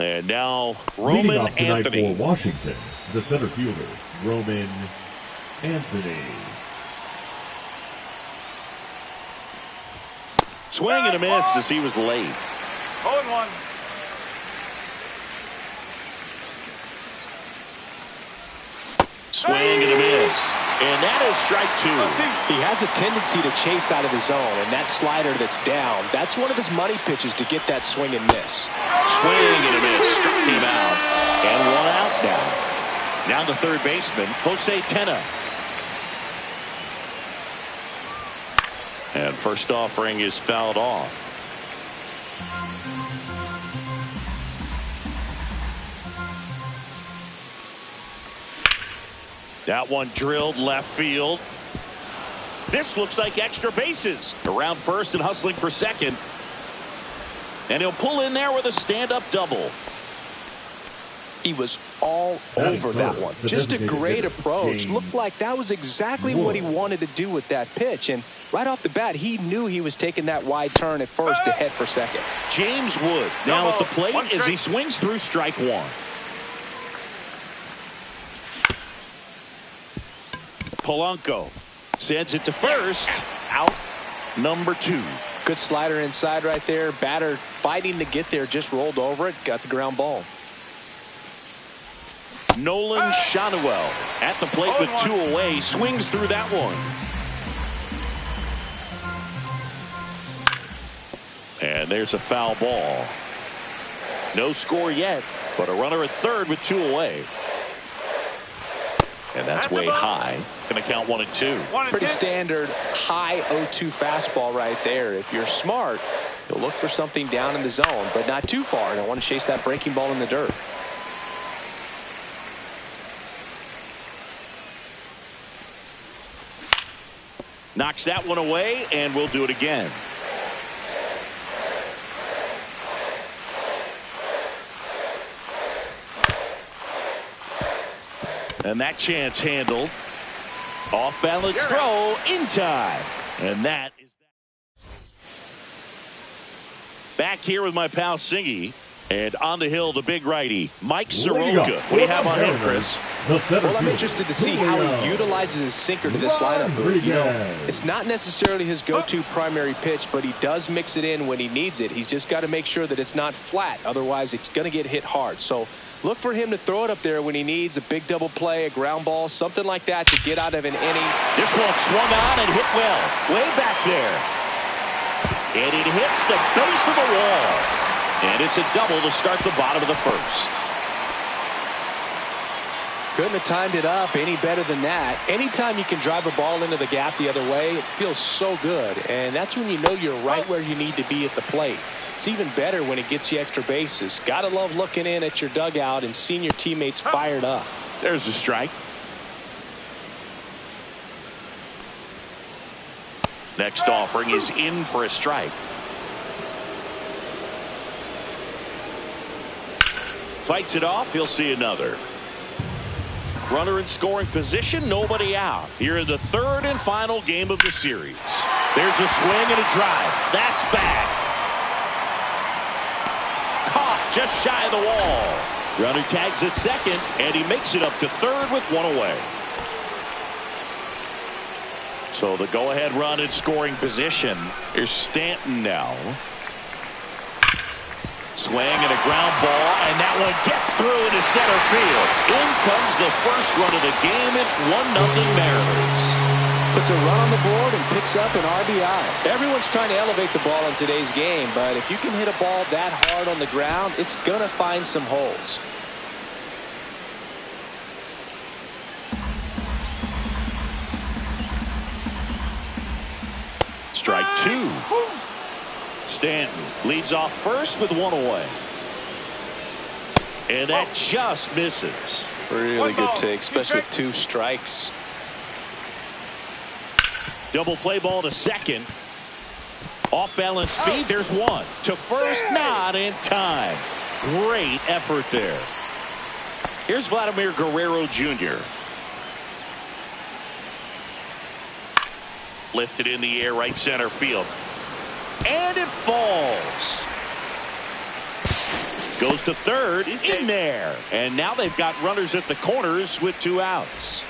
And now Leading Roman off tonight Anthony. for Washington, the center fielder, Roman Anthony. Swing and a miss as he was late. 0-1. Swing and a miss. And that is strike two. He has a tendency to chase out of the zone, and that slider that's down, that's one of his money pitches to get that swing and miss. Swing and a miss. Struck him out. And one out now. Down to third baseman, Jose Tena. And first offering is fouled off. That one drilled left field. This looks like extra bases. Around first and hustling for second. And he'll pull in there with a stand-up double. He was all over that one. Just a great approach. Looked like that was exactly what he wanted to do with that pitch. And right off the bat, he knew he was taking that wide turn at first to head for second. James Wood now at the plate as he swings through strike one. Polanco sends it to first. Out number two. Good slider inside right there. Batter fighting to get there, just rolled over it, got the ground ball. Nolan Schanuel at the plate with two away, swings through that one. And there's a foul ball. No score yet, but a runner at third with two away. And that's way high. Going to count 1-2. Pretty standard high 0-2 fastball right there. If you're smart, you'll look for something down in the zone, but not too far. Don't want to chase that breaking ball in the dirt. Knocks that one away, and we'll do it again. And that chance handled. Off balance throw in time. And that is that. Back here with my pal Singy. And on the hill, the big righty, Mike Soroka. What do you have on him, Chris? Well, I'm interested to see how he utilizes his sinker to this lineup. You know, it's not necessarily his go-to primary pitch, but he does mix it in when he needs it. He's just got to make sure that it's not flat. Otherwise, it's going to get hit hard. So look for him to throw it up there when he needs a big double play, a ground ball, something like that to get out of an inning. This one swung on and hit well. Way back there. And it hits the base of the wall. And it's a double to start the bottom of the first. Couldn't have timed it up any better than that. Anytime you can drive a ball into the gap the other way, it feels so good. And that's when you know you're right where you need to be at the plate. It's even better when it gets you extra bases. Gotta love looking in at your dugout and seeing your teammates fired up. There's a strike. Next offering is in for a strike. Fights it off. He'll see another. Runner in scoring position. Nobody out. Here in the third and final game of the series. There's a swing and a drive. That's back. Caught just shy of the wall. Runner tags at second, and he makes it up to third with one away. So the go-ahead run in scoring position is Stanton now. Swing and a ground ball, and that one gets through into center field. In comes the first run of the game. It's 1-0 Mariners. Puts a run on the board and picks up an RBI. Everyone's trying to elevate the ball in today's game, but if you can hit a ball that hard on the ground, it's going to find some holes. Strike two. Stanton leads off first with one away. And that just misses. Really good take, especially with two strikes. Double play ball to second. Off balance feed. There's one. To first, not in time. Great effort there. Here's Vladimir Guerrero Jr. Lifted in the air, right center field. And it falls. Goes to third, in there. And now they've got runners at the corners with 2 outs.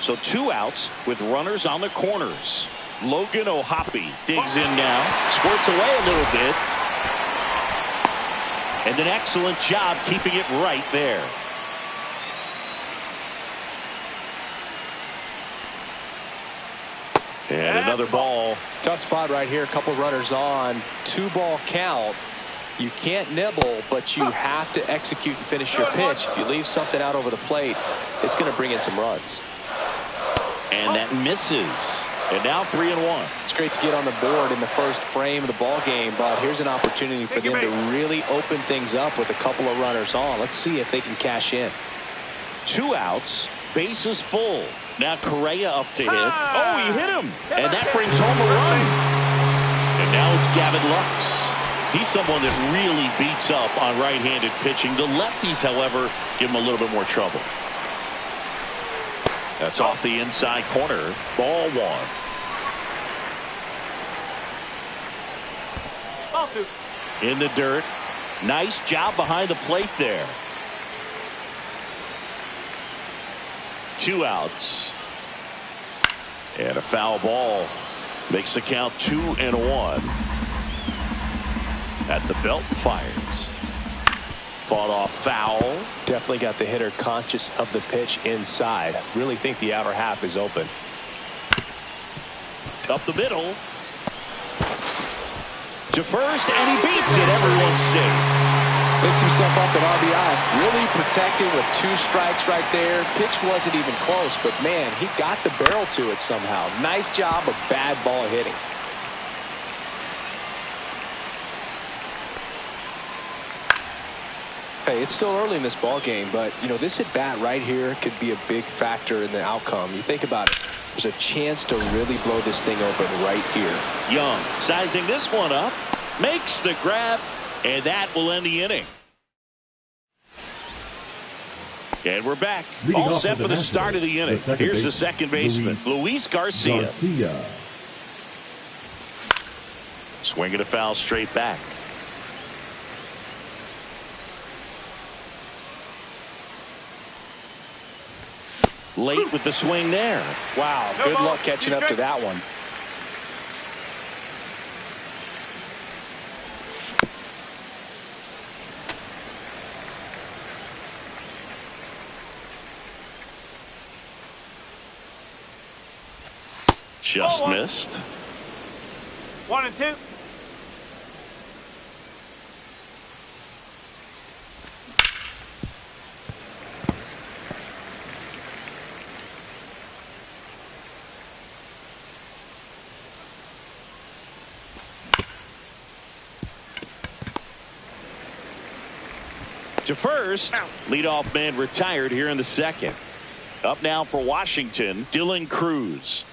So 2 outs with runners on the corners. Logan O'Hoppe digs in now. Squirts away a little bit. And an excellent job keeping it right there. And another ball. Tough spot right here. A couple runners on. 2-ball count. You can't nibble, but you have to execute and finish your pitch. If you leave something out over the plate, it's going to bring in some runs. And that misses. And now 3-1. It's great to get on the board in the first frame of the ball game, but here's an opportunity for them to really open things up with a couple of runners on. Let's see if they can cash in. 2 outs, bases full. Now Correa up to hit. Oh, he hit him. And that brings home a run. And now it's Gavin Lux. He's someone that really beats up on right-handed pitching. The lefties, however, give him a little bit more trouble. That's off the inside corner. Ball 1. In the dirt. Nice job behind the plate there. 2 outs. And a foul ball. Makes the count 2-1. At the belt, fires. Fought off foul. Definitely got the hitter conscious of the pitch inside. Really think the outer half is open. Up the middle. To first, and he beats it. Everyone's safe. Picks himself up at RBI. Really protecting with 2 strikes right there. Pitch wasn't even close, but man, he got the barrel to it somehow. Nice job of bad ball hitting. Hey, it's still early in this ball game, but you know, this at bat right here could be a big factor in the outcome. You think about it. There's a chance to really blow this thing open right here. Young sizing this one up, makes the grab, and that will end the inning. And we're back. All set for the start of the inning. Here's the second baseman, Luis Garcia. Swinging a foul straight back. Late with the swing there. Wow, good luck catching up to that one. Just missed. 1-2. To first, leadoff man retired here in the second. Up now for Washington, Dylan Cruz.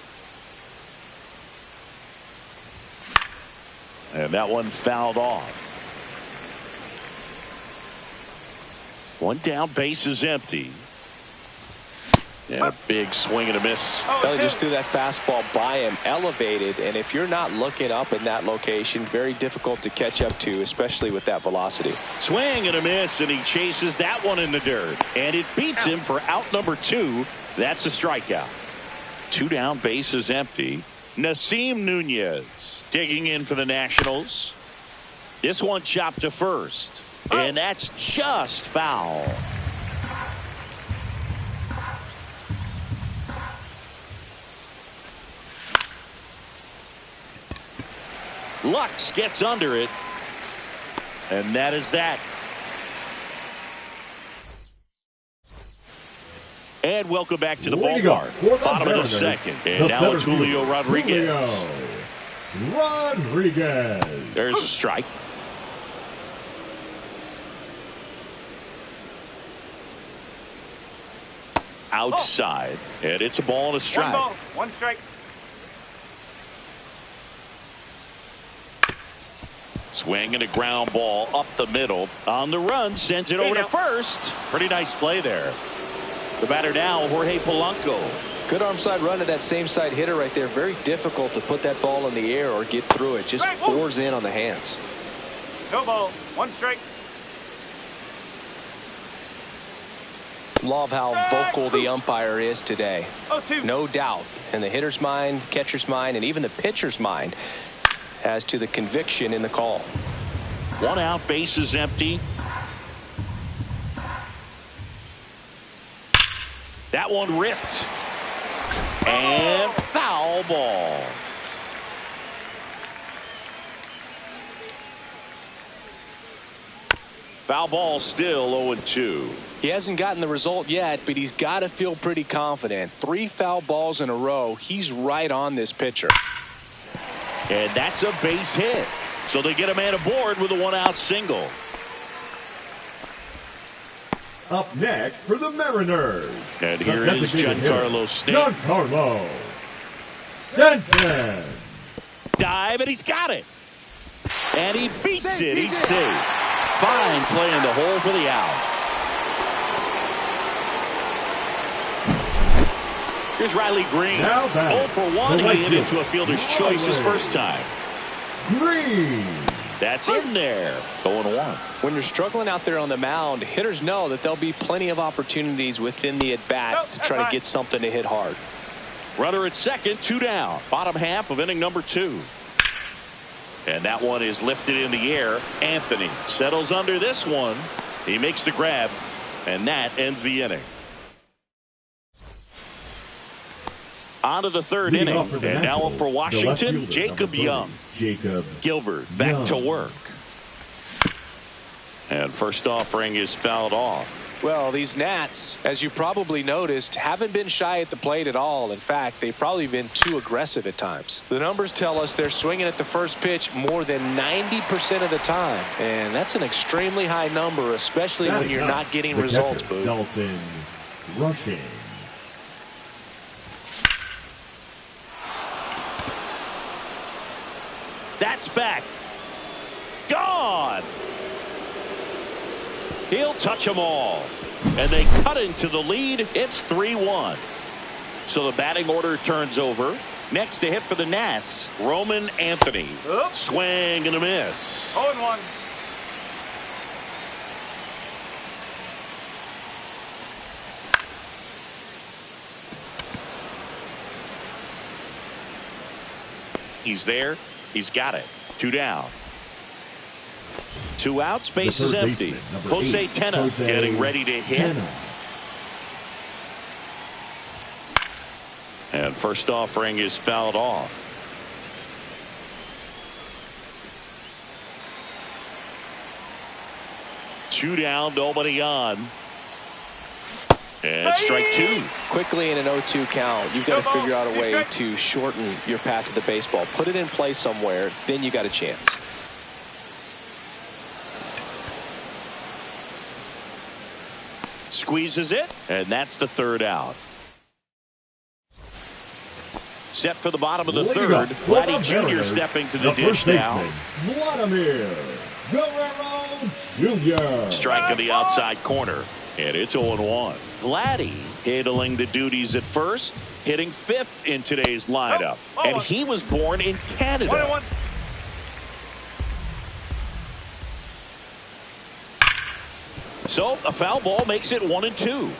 And that one fouled off. One down, base is empty. And a big swing and a miss. Belly just threw that fastball by him, elevated, and if you're not looking up in that location, very difficult to catch up to, especially with that velocity. Swing and a miss, and he chases that one in the dirt. And it beats him for out number 2. That's a strikeout. 2 down, base is empty. Nasim Nunez digging in for the Nationals. This one chopped to first, and that's just foul. Lux gets under it, and that is that. And welcome back to the ballpark. Bottom of the second. And now it's Julio Rodriguez. There's a strike. Outside. And it's a ball and a strike. 1 ball, 1 strike. Swing and a ground ball up the middle. On the run, sends it over to first. Pretty nice play there. The batter now, Jorge Polanco. Good arm side run to that same side hitter right there. Very difficult to put that ball in the air or get through it. Just pours in on the hands. No ball, 1 strike. Love how vocal the umpire is today. 0-2. No doubt in the hitter's mind, catcher's mind, and even the pitcher's mind as to the conviction in the call. 1 out, base is empty. That one ripped. And foul ball. Foul ball, still 0-2. He hasn't gotten the result yet, but he's got to feel pretty confident. 3 foul balls in a row. He's right on this pitcher. And that's a base hit. So they get a man aboard with a 1-out single. Up next for the Mariners. And here is Giancarlo Stanton. Giancarlo Stanton. Dive, and he's got it. And he beats it. He's safe. Fine play in the hole for the out. Here's Riley Green. 0 for 1. He hit into a fielder's choice his first time. Green. That's in there. 0-1. When you're struggling out there on the mound, hitters know that there'll be plenty of opportunities within the at-bat to try to get something to hit hard. Runner at second, 2 down. Bottom half of inning number 2. And that one is lifted in the air. Anthony settles under this one. He makes the grab, and that ends the inning. On to the third inning. And now up for Washington, Jacob Young. Gilbert back to work. And first offering is fouled off. Well, these Nats, as you probably noticed, haven't been shy at the plate at all. In fact, they've probably been too aggressive at times. The numbers tell us they're swinging at the first pitch more than 90% of the time. And that's an extremely high number, especially when you're not getting results, Boo. Dalton Rushing. That's back. Gone. He'll touch them all. And they cut into the lead. It's 3-1. So the batting order turns over. Next to hit for the Nats, Roman Anthony. Swing and a miss. 0-1. He's there. He's got it. 2 down. 2 outs. Base is empty. Jose Tena getting ready to hit. And first offering is fouled off. Two down, nobody on. And strike 2. Quickly in an 0-2 count, you've got to figure out a way to shorten your path to the baseball. Put it in play somewhere, then you got a chance. Squeezes it, and that's the 3rd out. Set for the bottom of the 3rd. Vladdy Jr. stepping to the dish now. Vladimir Guerrero Jr. Strike on the outside corner, and it's 0-1. Vladdy handling the duties at first, hitting 5th in today's lineup. And he was born in Canada. 1-1. So a foul ball makes it 1-2.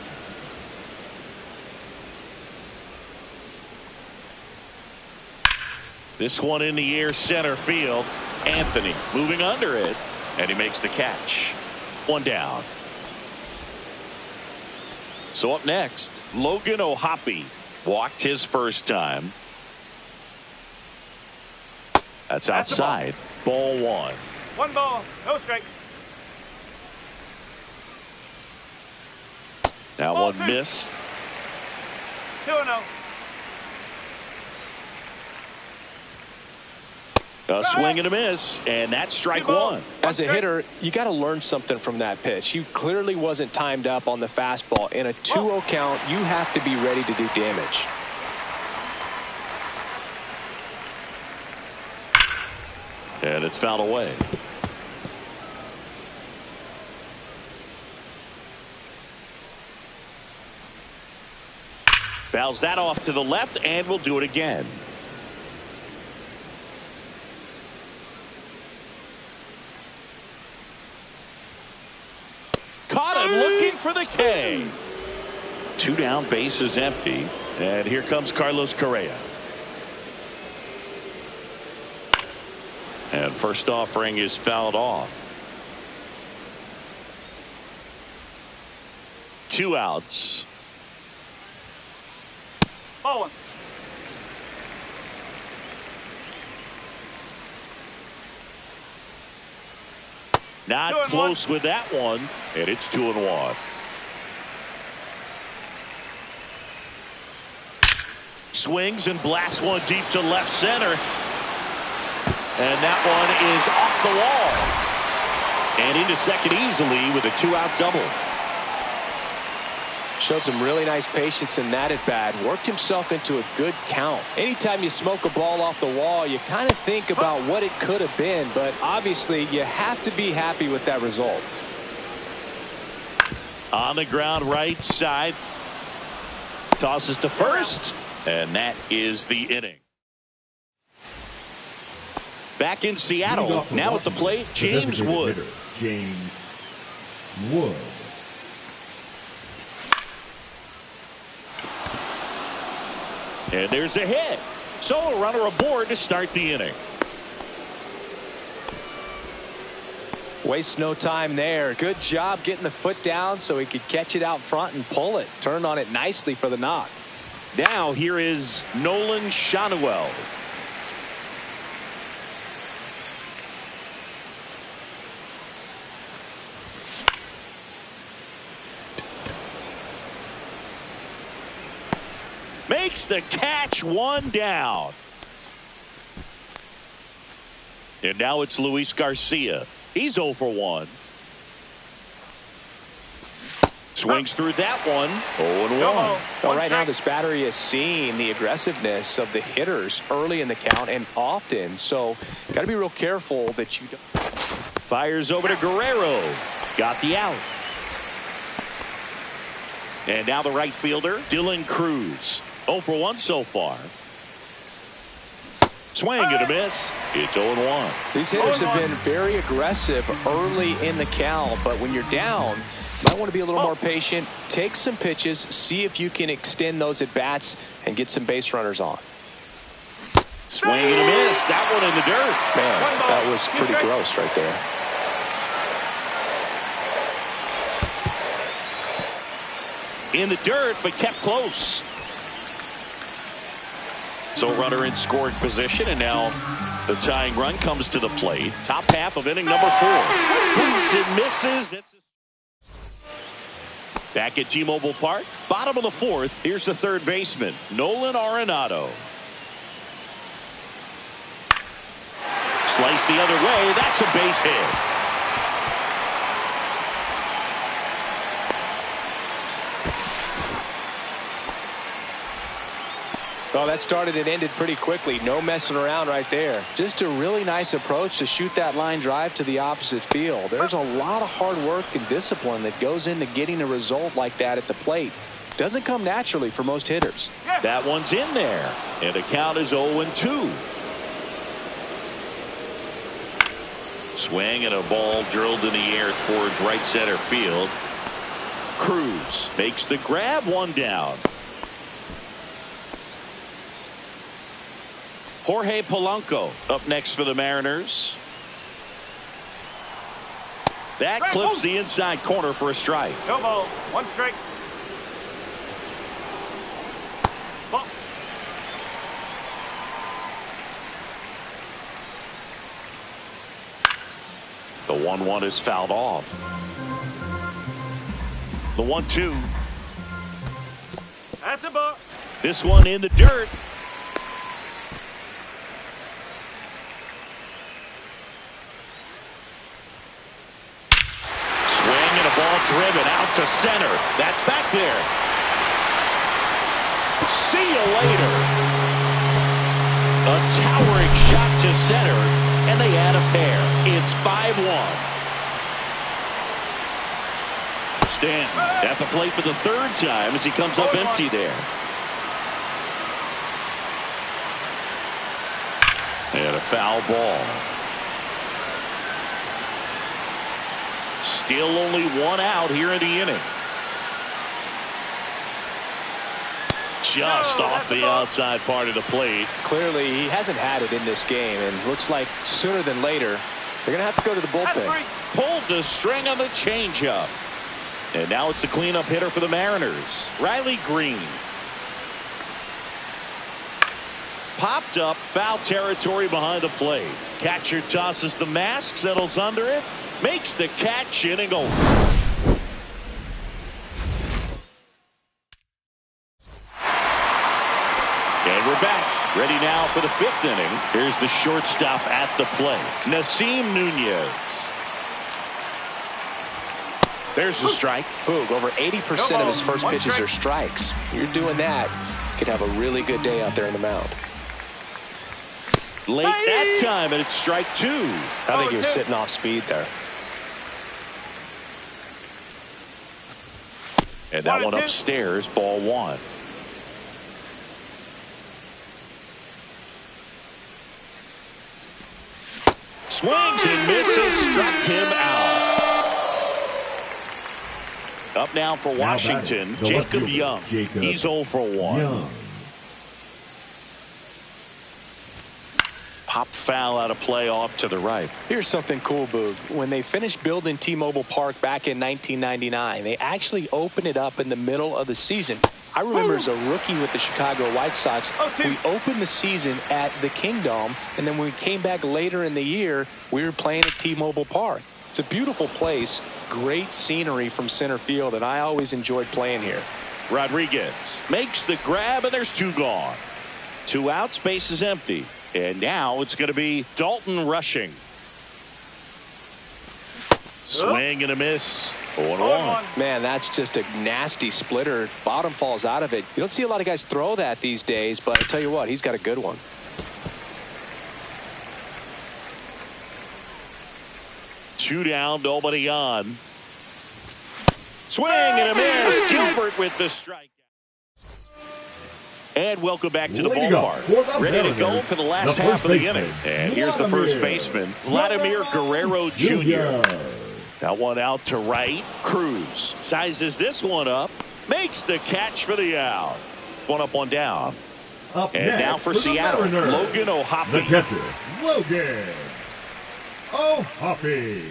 This one in the air, center field. Anthony moving under it, and he makes the catch. 1 down. So up next, Logan O'Hoppe walked his first time. That's outside. Ball 1. 1 ball, no strike. That Ball one 2. missed. 2-0. A swing and a miss, and that's strike 1. As a hitter, you got to learn something from that pitch. He clearly wasn't timed up on the fastball. In a 2-0 count, you have to be ready to do damage. And it's fouled away. Fouls that off to the left, and will do it again. Caught him looking for the K. 2 down, bases empty. And here comes Carlos Correa. And first offering is fouled off. 2 outs. Ball 1. Not close with that one, and it's 2-1. Swings and blasts one deep to left center. And that one is off the wall. And into second easily with a 2-out double. Showed some really nice patience in that at bat. Worked himself into a good count. Anytime you smoke a ball off the wall, you kind of think about what it could have been. But obviously, you have to be happy with that result. On the ground right side. Tosses to first. And that is the inning. Back in Seattle. Now at the plate, James Wood. James Wood. And there's a hit. So a runner aboard to start the inning. Waste no time there. Good job getting the foot down so he could catch it out front and pull it. Turned on it nicely for the knock. Now here is Nolan Schanuel. Makes the catch, 1 down. And now it's Luis Garcia. He's 0 for 1. Swings through that one. 0-1. Well, right now this battery is seeing the aggressiveness of the hitters early in the count and often. So got to be real careful that you don't. Fires over to Guerrero. Got the out. And now the right fielder, Dylan Cruz. 0 for 1 so far. Swing and a miss. It's 0-1. These hitters have been very aggressive early in the count, but when you're down, you might want to be a little more patient. Take some pitches, see if you can extend those at bats and get some base runners on. Swing and a miss. That one in the dirt. Man, that was pretty gross right there. In the dirt, but kept close. So runner in scoring position, and now the tying run comes to the plate. Top half of inning number 4. Hits and misses. Back at T-Mobile Park, bottom of the 4th. Here's the third baseman, Nolan Arenado. Slice the other way. That's a base hit. Well, that started and ended pretty quickly. No messing around right there. Just a really nice approach to shoot that line drive to the opposite field. There's a lot of hard work and discipline that goes into getting a result like that at the plate. Doesn't come naturally for most hitters. That one's in there. And the count is 0-2. Swing and a ball drilled in the air towards right center field. Cruz makes the grab, 1 down. Jorge Polanco up next for the Mariners. That clips the inside corner for a strike. No ball. 1 strike. Ball. The 1-1 is fouled off. The 1-2. That's a ball. This one in the dirt. Ball driven out to center. That's back there. See you later. A towering shot to center, and they add a pair. It's 5-1. Stanton at the plate for the 3rd time as he comes up empty there. And a foul ball. Still only 1 out here in the inning. just off the outside part of the plate. Clearly, he hasn't had it in this game, and looks like sooner than later, they're going to have to go to the bullpen. Pulled the string on the changeup. And now it's the cleanup hitter for the Mariners, Riley Green. Popped up, foul territory behind the plate. Catcher tosses the mask, settles under it, makes the catch, inning over. And we're back, ready now for the 5th inning. Here's the shortstop at the plate, Nasim Nunez. There's the strike. Boog, over 80% of his first pitches are strikes. You're doing that, you could have a really good day out there in the mound. Late that time, and it's strike 2. I think he was sitting off speed there. And that one upstairs, ball 1. Swings and misses, struck him out. Up now for Washington, Jacob Young. He's 0 for 1. Pop foul out of play off to the right. Here's something cool, Boog. When they finished building T-Mobile Park back in 1999, they actually opened it up in the middle of the season. I remember as a rookie with the Chicago White Sox, we opened the season at the Kingdome, and then when we came back later in the year, we were playing at T-Mobile Park. It's a beautiful place, great scenery from center field, and I always enjoyed playing here. Rodriguez makes the grab, and there's 2 gone. 2 outs, base is empty. And now it's going to be Dalton Rushing. Swing and a miss. 0-1. Man, that's just a nasty splitter. Bottom falls out of it. You don't see a lot of guys throw that these days, but I'll tell you what, he's got a good one. Two down, nobody on. Swing and a miss. Gilbert with the strike. And welcome back to the ballpark. Ready to go for the last half of the inning. And here's the first baseman, Vladimir Guerrero Jr. Got one out to right. Cruz sizes this one up. Makes the catch for the out. One up, one down. And now for Seattle, Logan O'Hoppe. The catcher, Logan O'Hoppe.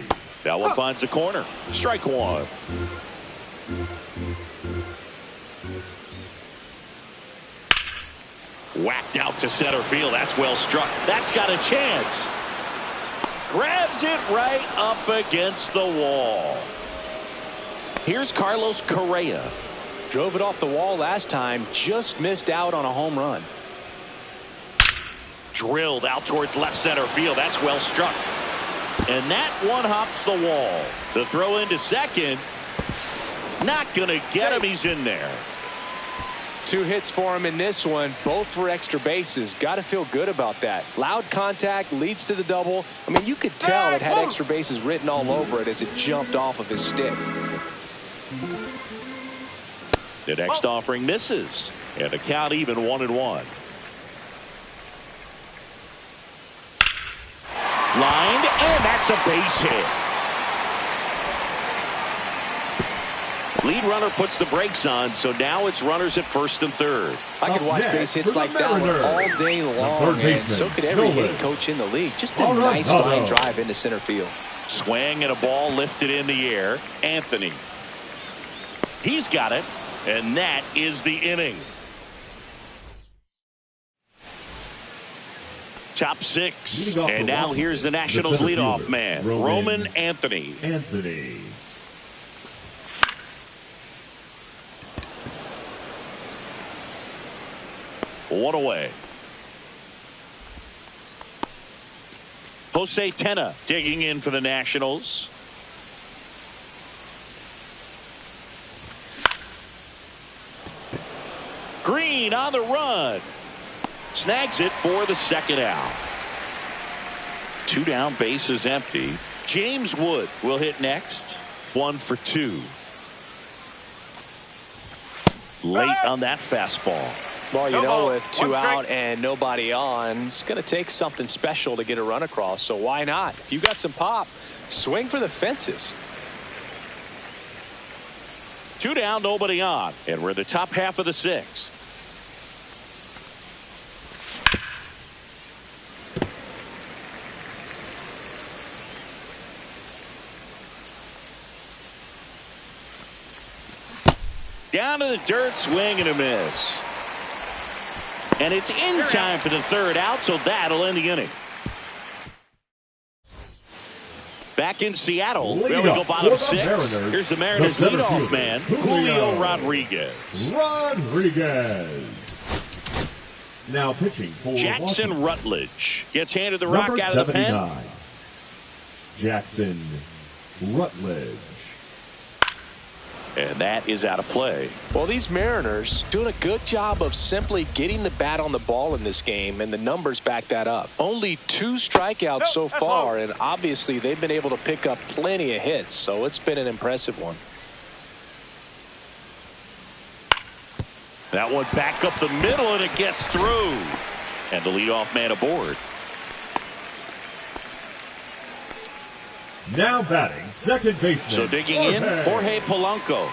That one finds the corner. Strike 1. Whacked out to center field. That's well struck. That's got a chance. Grabs it right up against the wall. Here's Carlos Correa. Drove it off the wall last time. Just missed out on a home run. Drilled out towards left center field. That's well struck. And that one hops the wall. The throw into second. Not going to get him. He's in there. 2 hits for him in this one, both for extra bases. Got to feel good about that. Loud contact leads to the double. I mean, you could tell it had extra bases written all over it as it jumped off of his stick. The next offering misses, and the count even 1-1. Lined, and that's a base hit. Lead runner puts the brakes on, so now it's runners at first and third. I could watch base hits like that one all day long, and so could every hitting coach in the league. Just a nice line drive into center field. Swing and a ball lifted in the air. Anthony. He's got it, and that is the inning. Top 6, and now here's the Nationals leadoff man, Roman Anthony. One away. Jose Tena digging in for the Nationals. Green on the run. Snags it for the second out. 2 down, base is empty. James Wood will hit next. 1 for 2. Late on that fastball. Well, you know, with 2 out and nobody on, it's going to take something special to get a run across. So why not? If you got some pop, swing for the fences. 2 down, nobody on. And we're in the top half of the 6th. Down to the dirt, swing and a miss. And it's in time for the third out, so that'll end the inning. Back in Seattle, there we go, bottom six. Here's the Mariners leadoff man, Julio Rodriguez. Now pitching for Jackson Washington. Rutledge gets handed the rock out of the pen. Jackson Rutledge. And that is out of play. Well, these Mariners doing a good job of simply getting the bat on the ball in this game, and the numbers back that up. Only 2 strikeouts so far, and obviously they've been able to pick up plenty of hits, so it's been an impressive one. That one back up the middle, and it gets through. And the leadoff man aboard. Now batting, second baseman. So digging in, Jorge Polanco.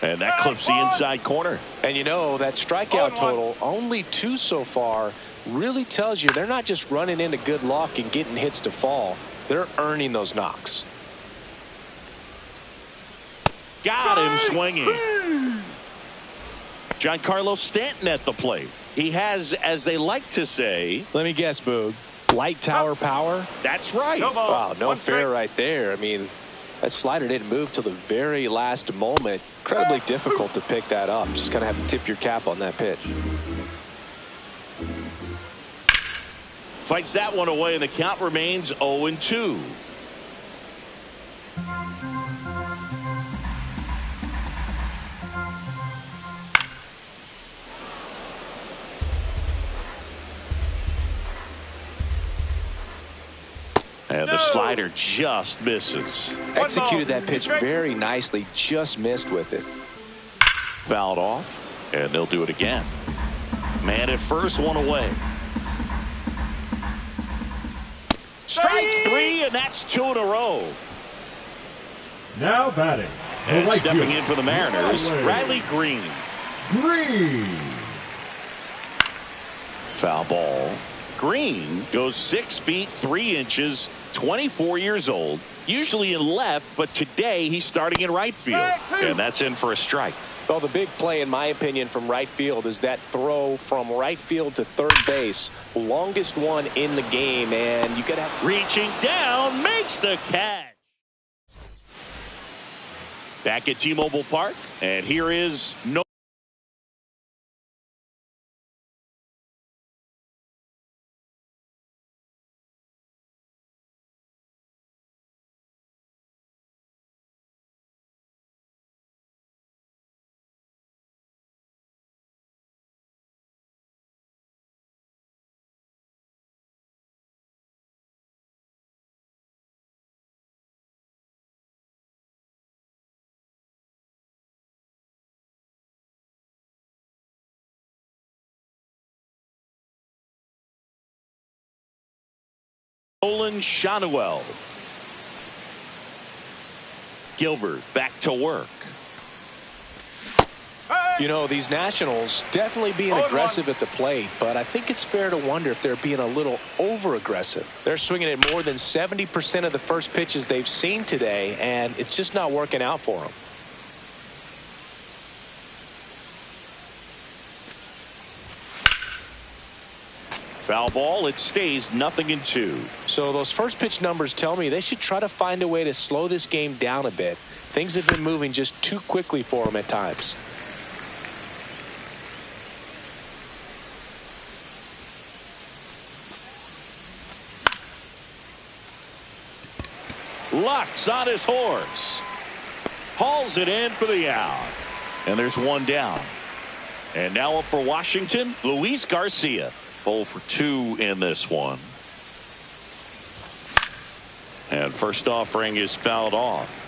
And that clips the inside corner. And you know, that strikeout total, only 2 so far, really tells you they're not just running into good luck and getting hits to fall. They're earning those knocks. Got him swinging. Giancarlo Stanton at the plate. He has, as they like to say, let me guess, Boog, light tower power? That's right. Wow, no fair right there. I mean, that slider didn't move till the very last moment. Incredibly difficult to pick that up. Just kind of have to tip your cap on that pitch. Fights that one away, and the count remains 0-2. And the slider just misses. Executed that pitch very nicely, just missed with it. Fouled off, and they'll do it again. Man at first, one away. Strike 3, and that's 2 in a row. Now batting. And stepping in for the Mariners, Riley Green. Foul ball. Green goes 6 feet 3 inches, 24 years old, usually in left, but today he's starting in right field, and that's in for a strike. Well, the big play, in my opinion, from right field is that throw from right field to third base, longest one in the game, and you got to reaching down, makes the catch. Back at T-Mobile Park, and here is no. Nolan Schanuel. Gilbert back to work. You know, these Nationals definitely being aggressive at the plate, but I think it's fair to wonder if they're being a little over-aggressive. They're swinging at more than 70% of the first pitches they've seen today, and it's just not working out for them. Foul ball, it stays 0-2. So those first pitch numbers tell me they should try to find a way to slow this game down a bit. Things have been moving just too quickly for them at times. Lux on his horse. Hauls it in for the out. And there's one down. And now up for Washington, Luis Garcia. 0 for 2 in this one. And first offering is fouled off.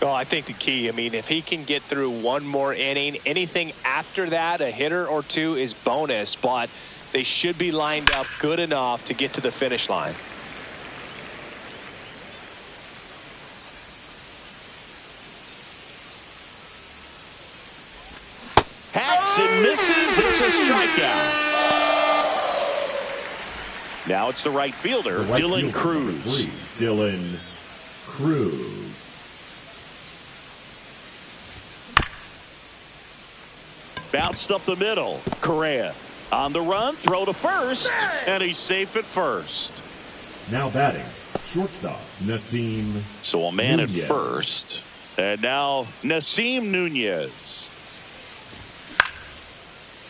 Oh, I think the key, I mean, if he can get through one more inning, anything after that, a hitter or two is bonus, but they should be lined up good enough to get to the finish line. Hacks and misses. It's a strikeout. Now it's the right fielder, Dylan Cruz. Dylan Cruz. Bounced up the middle. Correa on the run, throw to first, and he's safe at first. Now batting, shortstop, Nasim. So a man Nunez. at first. And now Nasim Nunez.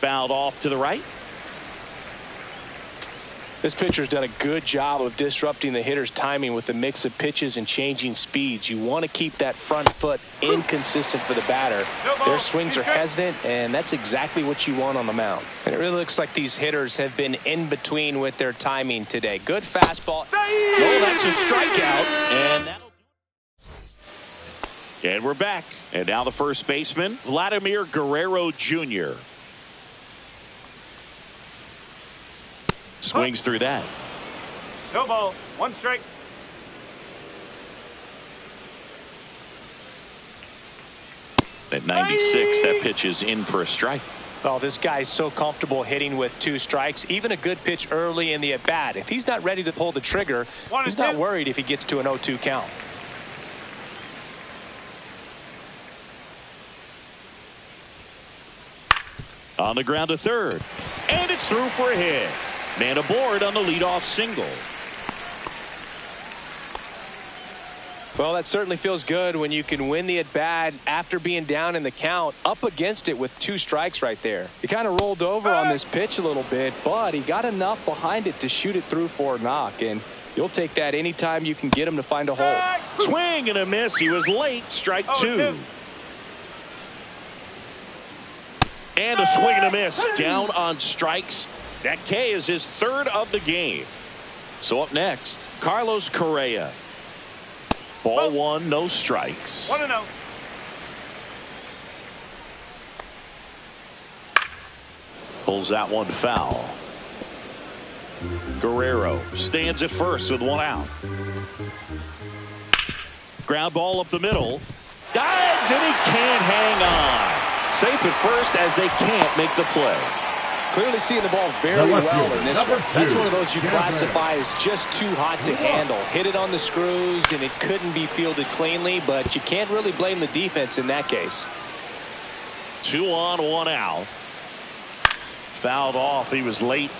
Fouled off to the right. This pitcher's done a good job of disrupting the hitter's timing with the mix of pitches and changing speeds. You want to keep that front foot inconsistent for the batter. Their swings are hesitant, and that's exactly what you want on the mound. And it really looks like these hitters have been in between with their timing today. Good fastball. Oh, that's a strikeout. And we're back. And now the first baseman, Vladimir Guerrero Jr. Swings through that. No ball. 1 strike. At 96, that pitch is in for a strike. Oh, this guy's so comfortable hitting with 2 strikes. Even a good pitch early in the at-bat. If he's not ready to pull the trigger, he's not worried if he gets to an 0-2 count. On the ground to third. And it's through for a hit. Man aboard on the leadoff single. Well, that certainly feels good when you can win the at-bat after being down in the count, up against it with 2 strikes right there. He kind of rolled over on this pitch a little bit, but he got enough behind it to shoot it through for a knock, and you'll take that anytime you can get him to find a hole. Swing and a miss. He was late. Strike 2. And a swing and a miss. Down on strikes. That K is his 3rd of the game. So up next, Carlos Correa. Ball 1, no strikes. 1-0. Pulls that one foul. Guerrero stands at first with 1 out. Ground ball up the middle. Dives and he can't hang on. Safe at first as they can't make the play. Clearly seeing the ball very well in this one. That's one of those you classify as just too hot to handle. Hit it on the screws, and it couldn't be fielded cleanly, but you can't really blame the defense in that case. 2 on, 1 out. Fouled off. He was late.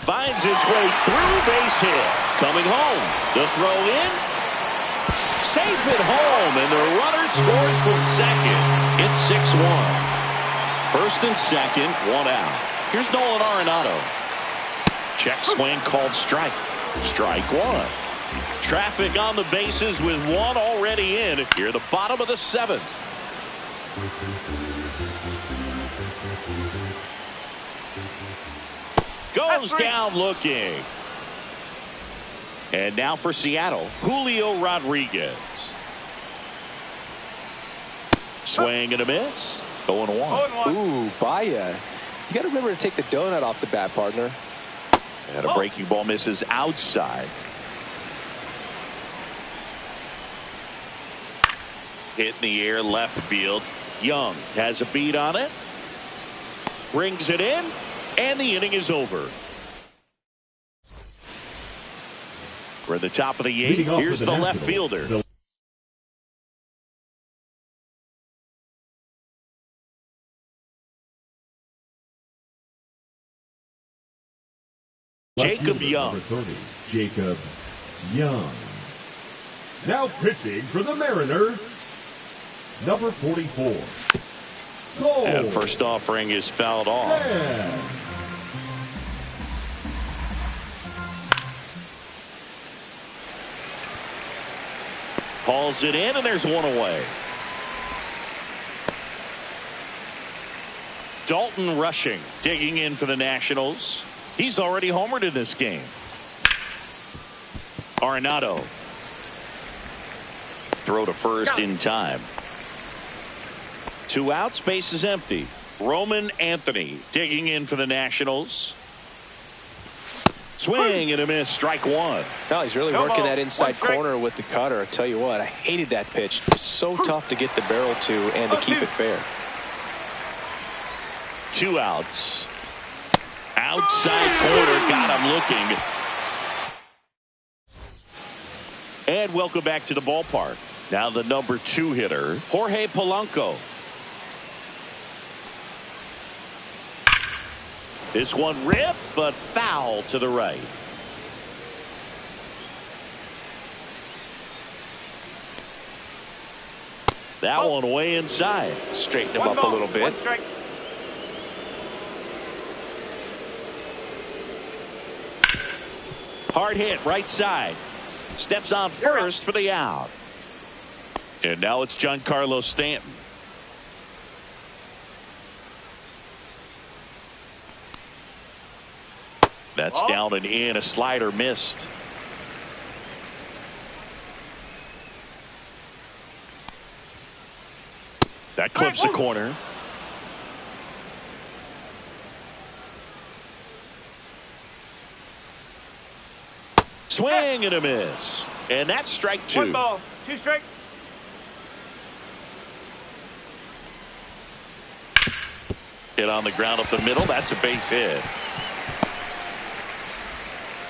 Finds its way through, base hit. Coming home. The throw in. Safe at home, and the runner scores from second. It's 6-1. First and second, 1 out. Here's Nolan Arenado. Check swing called strike. Strike 1. Traffic on the bases with 1 already in. Here, the bottom of the 7th. Goes down looking. And now for Seattle, Julio Rodriguez. Swing and a miss. 0-1. Ooh, Baya. You got to remember to take the donut off the bat, partner. And a breaking ball misses outside. Hit in the air, left field. Young has a beat on it. Brings it in, and the inning is over. We're at the top of the 8th. Here's the left fielder. Jacob Young. 30, Jacob Young. Now pitching for the Mariners, number 44. Cole. And first offering is fouled off. Yeah. Hauls it in, and there's 1 away. Dalton Rushing digging in for the Nationals. He's already homered in this game. Arenado. Throw to first in time. 2 outs, base is empty. Roman Anthony digging in for the Nationals. Swing and a miss. Strike 1. No, he's really working that inside corner with the cutter. I tell you what, I hated that pitch. It's so tough to get the barrel to and to keep it fair. 2 outs. Outside corner, got him looking. And welcome back to the ballpark. Now the number 2 hitter, Jorge Polanco. This one ripped, but foul to the right. That one way inside. Straighten him up a little bit. 1 strike. Hard hit, right side. Steps on first for the out. And now it's Giancarlo Stanton. That's down and in. A slider missed. That clips the corner. Swing and a miss. And that's strike 2. 1 ball, 2 strikes. Hit on the ground up the middle. That's a base hit.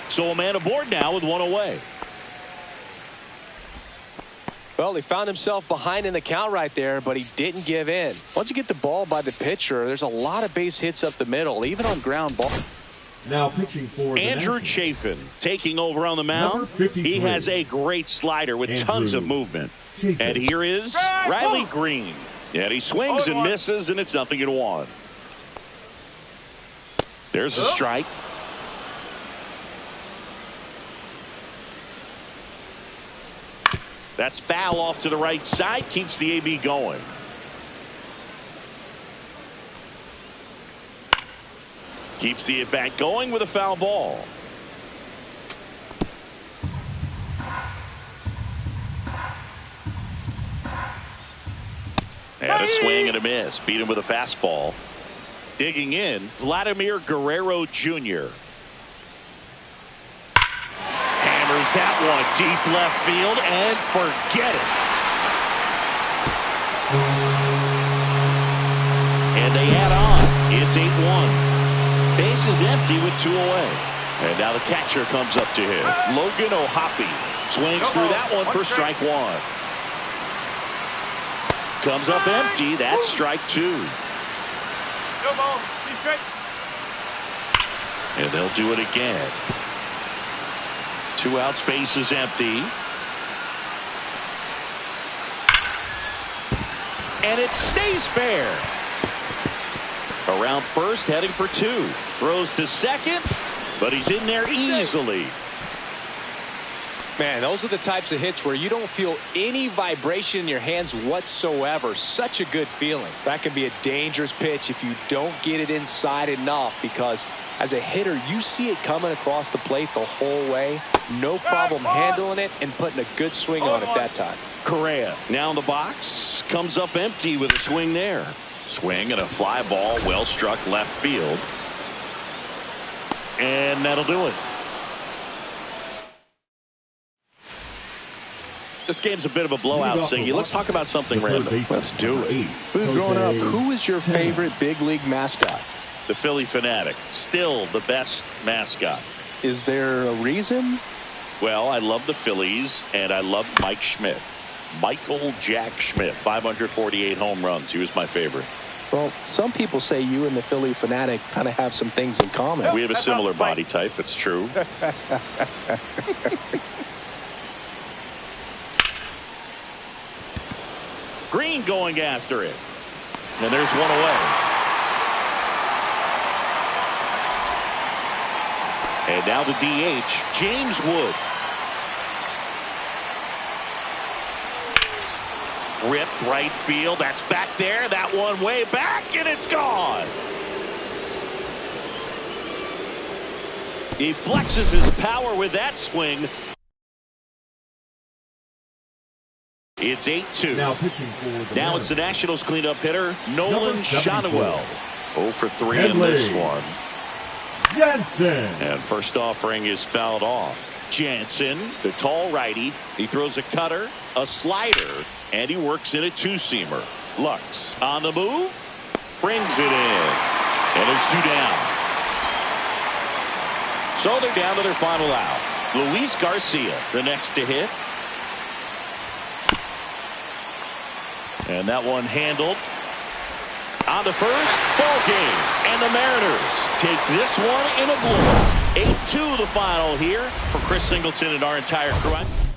So a man aboard now with 1 away. Well, he found himself behind in the count right there, but he didn't give in. Once you get the ball by the pitcher, there's a lot of base hits up the middle, even on ground ball. Now pitching for Andrew Chafin taking over on the mound. He has a great slider with tons of movement. And here is Riley Green. And he swings and misses, and it's 0-1. There's a strike. That's foul off to the right side. Keeps the AB going. Keeps the at-bat going with a foul ball. And a swing and a miss. Beat him with a fastball. Digging in, Vladimir Guerrero Jr. Hammers that one deep left field and forget it. And they add on. It's 8-1. Base is empty with 2 away. And now the catcher comes up to him. Logan O'Hoppe swings through that one for strike 1. Comes up empty. That's strike 2. No ball, 2 strikes. And they'll do it again. 2 outs, base is empty. And it stays fair. Around first, heading for 2. Throws to second, but he's in there easily. Man, those are the types of hits where you don't feel any vibration in your hands whatsoever. Such a good feeling. That can be a dangerous pitch if you don't get it inside enough, because as a hitter, you see it coming across the plate the whole way. No problem handling it and putting a good swing on it that time. Correa now in the box. Comes up empty with a swing there. Swing and a fly ball, well struck left field. And that'll do it. This game's a bit of a blowout, Siggy. Let's talk about something random. Let's do it. Growing up, who was your favorite big league mascot? The Philly Fanatic. Still the best mascot. Is there a reason? Well, I love the Phillies, and I love Mike Schmidt. Michael Jack Schmidt, 548 home runs. He was my favorite. Well, some people say you and the Philly Fanatic kind of have some things in common. We have a similar body type. It's true. Green going after it. And there's 1 away. And now the DH, James Wood. Ripped right field. That's back there. That one way back, and it's gone. He flexes his power with that swing. It's 8-2. Now it's the Nationals cleanup hitter, Nolan Schanuel. 0 for 3 in this one. Jansen. And first offering is fouled off. Jansen, the tall righty. He throws a cutter, a slider, and he works in a 2-seamer. Lux on the move. Brings it in. And there's 2 down. So they're down to their final out. Luis Garcia, the next to hit. And that one handled. On to first, ball game. And the Mariners take this one in a blowout. 8-2 the final here for Chris Singleton and our entire crew.